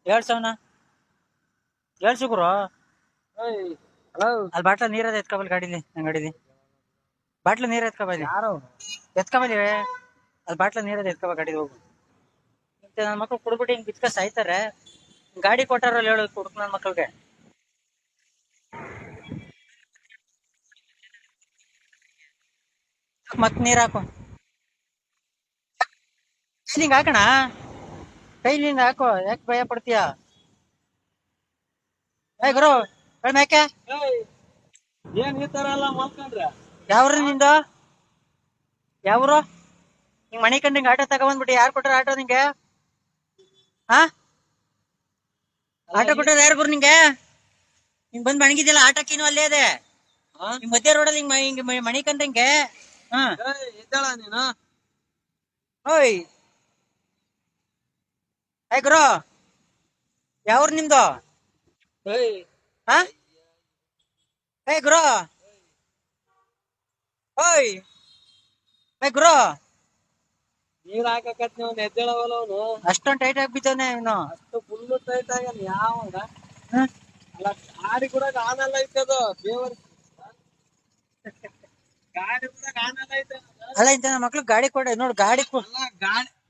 ಹೇಳ್ಸವನ ಹೇಳ್ಸು ಗುರು. Hello, ಅಲ್ಲಿ ಬಾಟ್ಲ ನೀರದ ಎತ್ಕೊಬಲ್ ಗಾಡಿಲಿ, ನನ್ ಗಾಡಿಲಿ ಬಾಟ್ಲ ನೀರ್ ಎತ್ಕೊಬಲಿ, ಯಾರು ಎತ್ಕೊಬಲಿ. ಅಲ್ಲಿ ಬಾಟ್ಲ ನೀರದ ಎತ್ಕೊಬ ಗಾಡಿಲಿ ಹೋಗು. ಮತ್ತೆ ನನ್ನ ಮಕ್ಳು ಕುಡ್ಬಿಟ್ಟು ಹಿಂಗ್ ಬಿಚ್ಕ ಸಾಯ್ತಾರೆ. ಗಾಡಿ ಕೊಟ್ಟಾರಲ್ಲ ಹೇಳು ಕುಡ್ಕ ನನ್ ಮಕ್ಳಿಗೆ. ಮತ್ ನೀರ್ ಹಾಕು, ಹಿಂಗ್ ಹಾಕಣ, ಕೈಲಿಂದ ಹಾಕೋ. ಯಾಕೆ ಭಯ ಪಡ್ತೀಯ? ಏ ಗುರು ಯಾಕೆ ಏನ್ ಈ ತರ ಎಲ್ಲ ಮಾಡ್ಕೊಂಡ್ರೆ? ಯಾವ್ರು ನಿಂದು? ಯಾವ್ರು? ಹಿಂಗ್ ಮಣಿ ಕಂಡಿಂಗ್ ಆಟೋ ತಗೊಂಡ್ಬಿಟ್ಟು ಯಾರು ಕೊಟ್ರ ಆಟೋ ನಿಂಗೆ? ಹಾ, ಆಟೋ ಕೊಟ್ಟರು ಯಾರು ಗುರು ನಿಂಗೆ? ಹಿಂಗ್ ಬಂದ್ ಮಣಗಿದ್ಯಲ್ಲ ಆಟೋಕಿನೂ ಅಲ್ಲೇ ಇದೆ. ಹಿಂಗ್ ಮಧ್ಯ ರೋಡಲ್ಲಿ ಹಿಂಗ್ ಮಣಿ ಕಂಡಂಗೆ. ಹಾ, ಇದ್ದಾಳ ನೀನು? ಓಯ್ ಏ ಗುರು, ಯಾವ್ರು ನಿಮ್ದು? ಹಾ, ಏ ಗುರು, ಓಯ್ ಏ ಗುರು, ನೀರ್ ಹಾಕಕತ್ ನೀವು ಎದ್ದೇಳವಲ್ಲ ಅವನು. ಅಷ್ಟೊಂದ್ ಟೈಟ್ ಆಗಿ ಬಿದ್ದವನೆ ಇವನು. ಅಷ್ಟು ಫುಲ್ಲು ಟೈಟ್ ಆಗ್ಯಾನ. ಯಾವಾಗ ಅಲ್ಲ ಗಾಡಿ ಕೂಡ ಆನಲ್ಲ ಐತದು ದೇವರ ಗಾಡಿ ಕೂಡ ಆನಲ್ಲ ಐತೆ. ಅಲ್ಲ ಇಂತ ನನ್ನ ಮಕ್ಳು ಗಾಡಿ ಕೊಡ ನೋಡು. ಗಾಡಿ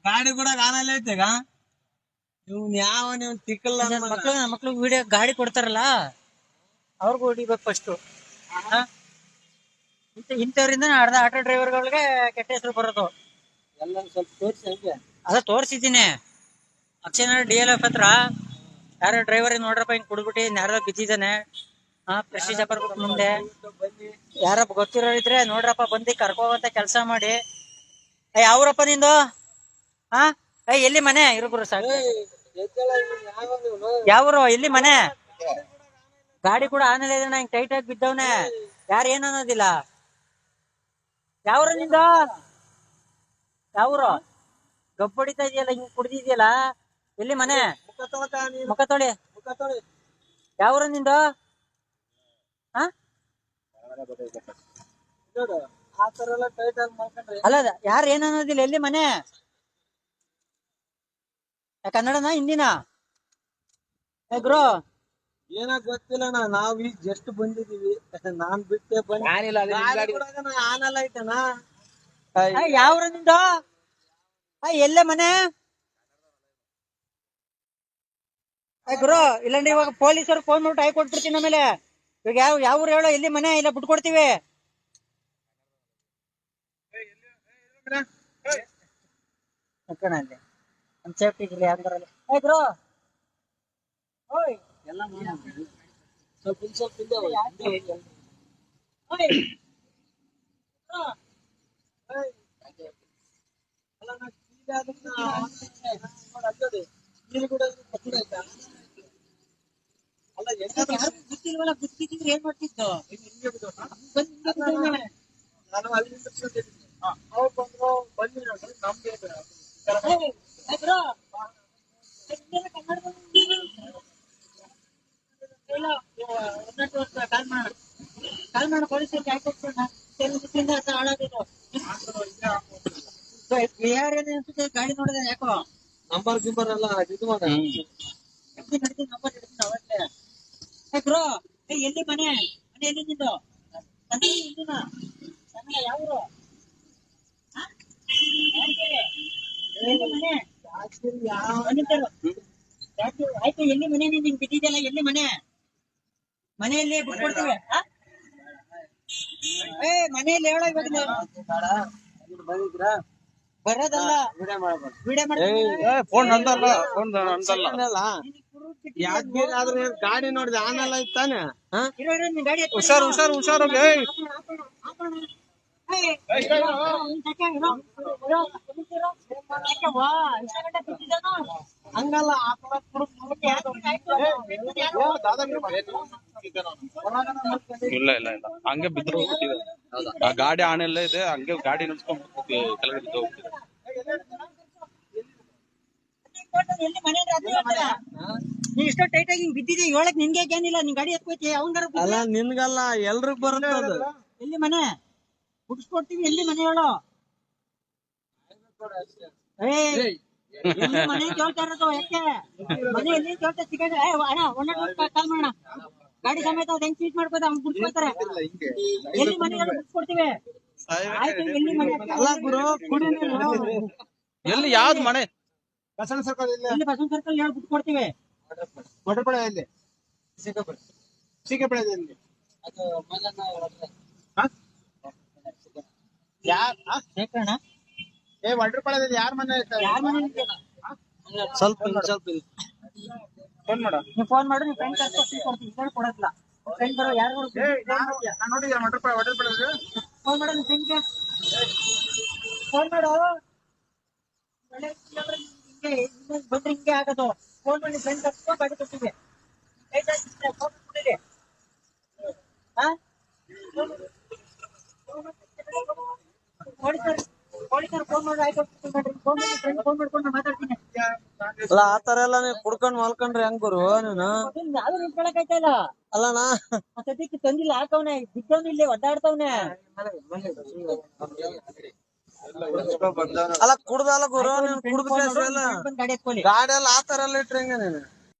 ಗಾಡಿ ಕೂಡ ಆನಲ್ಲ ಐತೆಗ. ಇವ್ನ್ ಯಾವ ನೀವು ತಿಕ್ಕಲ್ಲ ನನ್ನ ಮಕ್ಳು ವಿಡಿಯೋ ಗಾಡಿ ಕೊಡ್ತಾರಲ್ಲ ಅವ್ರಿಗೂ ಹೊಡಿಬೇಕು ಫಸ್ಟ್. ಇಂಥವ್ರಿಂದ ಅರ್ಧ ಆಟೋ ಡ್ರೈವರ್ಗಳಿಗೆ ಕೆಟ್ಟ ಹೆಸರು ಬರೋದು. ಎಲ್ಲ ಸ್ವಲ್ಪ ತೋರಿಸಿ ಹಂಗೆ. ಅದ ತೋರ್ಸಿದ್ದೀನಿ ಅಕ್ಷಯನಗರ DLF ಹತ್ರ. ಯಾರೋ ಡ್ರೈವರ್ ನೋಡ್ರಪ್ಪ ಹಿಂಗ್ ಕುಡ್ಬಿಟ್ಟು ಯಾರೋ ಬಿದ್ದಿದ್ದಾನೆ. ಪ್ರೆಸ್ಟೀಜ್ ಅಪಾರ್ಟ್ಮೆಂಟ್ ಮುಂದೆ ಯಾರ ಗೊತ್ತಿರೋರು ಇದ್ರೆ ನೋಡ್ರಪ್ಪ, ಬಂದು ಕರ್ಕೋಗಂತ ಕೆಲಸ ಮಾಡಿ. ಯಾವ್ರಪ್ಪ ನಿಂದು? ಹಾ, ಎಲ್ಲಿ ಮನೆ? ಇರುಬ್ರು ಸಾಕು. ಯಾವ್ರು? ಎಲ್ಲಿ ಮನೆ? ಗಾಡಿ ಕೂಡ ಆಮೇಲೆ ಹಿಂಗ್ ಟೈಟ್ ಆಗಿ ಬಿದ್ದವನೆ. ಯಾರು ಏನ್ ಅನ್ನೋದಿಲ್ಲ. ಯಾವ್ರು ನಿಂದು? ಯಾವ್ರು? ಗಬ್ಬು ಹೊಡಿತಾ ಇದೆಯಲ್ಲ, ಹಿಂಗ್ ಕುಡ್ದಿದ್ಯಲ್ಲ, ಎಲ್ಲಿ ಮನೆ? ಮುಖ ತೊಳಿ. ಯಾವ್ರು ನಿಂದು? ಅಲ್ಲ ಯಾರು ಏನ್ ಅನ್ನೋದಿಲ್ಲ. ಎಲ್ಲಿ ಮನೆ? ಕನ್ನಡನ ಹಿಂದಿನ? ಗುರು ಏನ ಗೊತ್ತಿಲ್ಲ ನಾವ್ ಈಗ ಜಸ್ಟ್ ಬಂದಿದೀವಿ. ನಾನ್ ಬಿಟ್ಟೆ ಬಂದ ಆನಲ್ಲ ಐತನ. ಯಾವ್ರ ನಿಂದು? ಎಲ್ಲೇ ಮನೆ? ಗುರು ಇಲ್ಲಂದ್ರೆ ಇವಾಗ ಪೊಲೀಸರು ಫೋನ್ ಮಾಡ್ಬಿಟ್ಟು ಆಯ್ ಕೊಟ್ಬಿಡ್ತೀನಿ. ಆಮೇಲೆ ಇವಾಗ ಯಾವ ಊರು ಹೇಳೋ? ಎಲ್ಲಿ ಮನೆ? ಇಲ್ಲ ಬಿಟ್ಕೊಡ್ತೀವಿ. ಅಲ್ಲಿ ಸೇಫ್ಟಿ ಯಾರು ಗುರು? ಓಯ್ ಎಲ್ಲ ಸ್ವಲ್ಪ ಸ್ವಲ್ಪ ಗೊತ್ತಿಲ್ವಲ್ಲ, ಗೊತ್ತಿದ್ರೆ ಏನ್ ಮಾಡ್ತಿದ್ದು? ನಾನು ಅಲ್ಲಿಂದ ಅವ್ರು ಬಂದ್ರು ಬಂದಿರೋ ನಮ್ಗೆ ಕಾಲ್ ಮಾಡ ಪೊಲೀಸರಿಗೆ ಗಾಡಿ ನೋಡಿದ್ರೆ ಯಾಕೋ ನಂಬರ್ ಗಿಂಬರ್ ಎಲ್ಲ ಇದು ಮಾಡ ಬ್ರೋ. ಎಲ್ಲಿ ಮನೆ? ಮನೆ ಎಲ್ಲಿ ನಿಂದು? ಯಾವ್ರು? ಮನೆ ಆಯ್ತು. ಎಲ್ಲಿ ಮನೆ? ನಿಂಗೆ ಬಿದ್ದಿದ್ದೆಲ್ಲ ಎಲ್ಲಿ ಮನೆ? ಮನೆಯಲ್ಲಿ ಬಿಟ್ಕೊಡ್ತೀವಿ. ಮನೆಯಲ್ಲಿ ಹೇಳೋ ಇವಾಗ ಬರೋದಲ್ಲ, ಫೋನ್ ನಂದಲ್ಲ. ಯಾದಗಿರಿ ಆದ್ರೆ ಗಾಡಿ ನೋಡಿದೆ ಆನಲ್ಲ ಇತ್ತಾನೆ. ಹುಷಾರು ಹುಷಾರು ಹುಷಾರು. ಹಂಗಲ್ಲ ಇಲ್ಲ ಇಲ್ಲ ಇಲ್ಲ, ಹಂಗೆ ಬಿದ್ದು ಹೋಗ್ಬಿಟ್ಟಿದೆ. ಆ ಗಾಡಿ ಆನೆಲ್ಲ ಇದೆ, ಹಂಗೆ ಗಾಡಿ ನಿಲ್ಸ್ಕೊಂಡ್ ಕೆಳಗಡೆ ಬಿದ್ದು ಹೋಗ್ತಿದೆ. ನೀ ಇಷ್ಟ ಟೈಟ್ ಆಗಿ ಬಿದ್ದಿದ್ದೆ ಹೇಳಕ್ ನಿನ್ಗೆ ಏನಿಲ್ಲ. ನಿನ್ ಗಾಡಿ ಎತ್ಕೋತಿ ಅವಂಗಾರ ಅಲ್ಲ ನಿನ್ಗಲ್ಲ ಎಲ್ರಿಗ್ ಬರುತ್ತೆ ಅದು. ಎಲ್ಲಿ ಮನೆ? ಬಿಡಿಸ್ಕೊಡ್ತೀವಿ. ಎಲ್ಲಿ ಮನೆ ಹೇಳೋ? ಇಲ್ಲಿ ಮನೆ ಕೇಳ್ತಾ ಇರೋದು ಯಾಕೆ ಮನೆ ಎಲ್ಲಿ ಕೇಳ್ತಾ ಸಿಗಂದ್ರೆ ಅಣ್ಣ ಕಾಲ್ ಮಾಡೋಣ ಗಾಡಿ ಸಮೇತ ಅದ್ ಹೆಂಗ್ ಸೀಟ್ ಮಾಡ್ಕೋತ ಅವ್ನು ಬಿಡ್ಸ್ಕೊತಾರೆ ಎಲ್ಲಿ ಮನೆ ಬಿಡ್ಸ್ಕೊಡ್ತೀವಿ ಆಯ್ತು ಎಲ್ಲಿ ಮನೆ ಅಲ್ಲ ಗುರು ಕುಡಿ ಎಲ್ಲಿ ಯಾವ್ದು ಮನೆ ಬಸವನ ಸರ್ಕಲ್ ಇಲ್ಲ ಇಲ್ಲಿ ಬಸವನ್ ಸರ್ಕಲ್ ಹೇಳಿ ಬಿಟ್ಕೊಡ್ತೀವಿ ವಡರ್ಪಳೆ ಇಲ್ಲಿ ಸಿಗಪಳೆದಲ್ಲಿ ಯಾರ್ ಶೇಖರಣ್ಣ ಏ ವಡರ್ಪಳೆದಲ್ಲಿ ಯಾರ ಮನೆ ಯಾರ ಮನೆ ಸ್ವಲ್ಪ ಫೋನ್ ಮಾಡ ನೀವು ಫೋನ್ ಮಾಡು ನೀವು ಫ್ರೆಂಡ್ ಕರ್ಕೊಂಡು ಕೊಡ್ತೀವಿ ಇದ್ರಲ್ಲಿ ಕೊಡಲ್ಲ ಫ್ರೆಂಡ್ ಬರೋ ಯಾರು ನೋಡಿ ವಡರ್ಪಳೆ ಫೋನ್ ಮಾಡು ನಿಮ್ಮ ಫ್ರೆಂಡ್ಗೆ ಫೋನ್ ಮಾಡು ಹಿಂಗೆ ಬಂದ್ರೆ ಹಿಂಗೆ ಆಗೋದು ಫೋನ್ ಮಾಡಿ ಫ್ರೆಂಡ್ ಕರ್ಸ್ಕೊಂಡು ಗಾಡಿ ಕೊಡ್ತೀವಿ ಫೋನ್ ಕೊಟ್ಟಿರಿ ಹಾ ಪೊಲೀಸರು ಫೋನ್ ಮಾಡಿ ಆಯ್ತು ಫೋನ್ ಮಾಡಿ ಫ್ರೆಂಡ್ ಫೋನ್ ಮಾಡ್ಕೊಂಡು ಮಾತಾಡ್ತೀನಿ ಅಲ್ಲ ಆತರ ಎಲ್ಲ ನೀವು ಕುಡ್ಕೊಂಡ್ ಮಲ್ಕೊಂಡ್ರಿ ಹೆಂಗ್ ಗುರು ನೀನು ಯಾವ್ದು ನಿಂತ್ಕೊಳಕ್ ಆಯ್ತಾ ಇಲ್ಲ ಅಲ್ಲಣ್ಣ ಸದ್ಯಕ್ಕೆ ತಂದಿಲ್ಲ ಹಾಕವ್ನೆ ಬಿದ್ದವನು ಇಲ್ಲಿ ಒದ್ದಾಡ್ತವ್ನೆ ಅಲ್ಲ ಕುಡ್ದಲ್ಲ ಗುರು ನೀನ್ ಕುಡ್ದ ಬಂದ್ ಗಾಡಿ ಎತ್ಕೊಳ್ಳಿ ಗಾಡಿ ಎಲ್ಲ ಆತರ ಎಲ್ಲ ಇಟ್ರಿ ಹೆಂಗ ನೀನು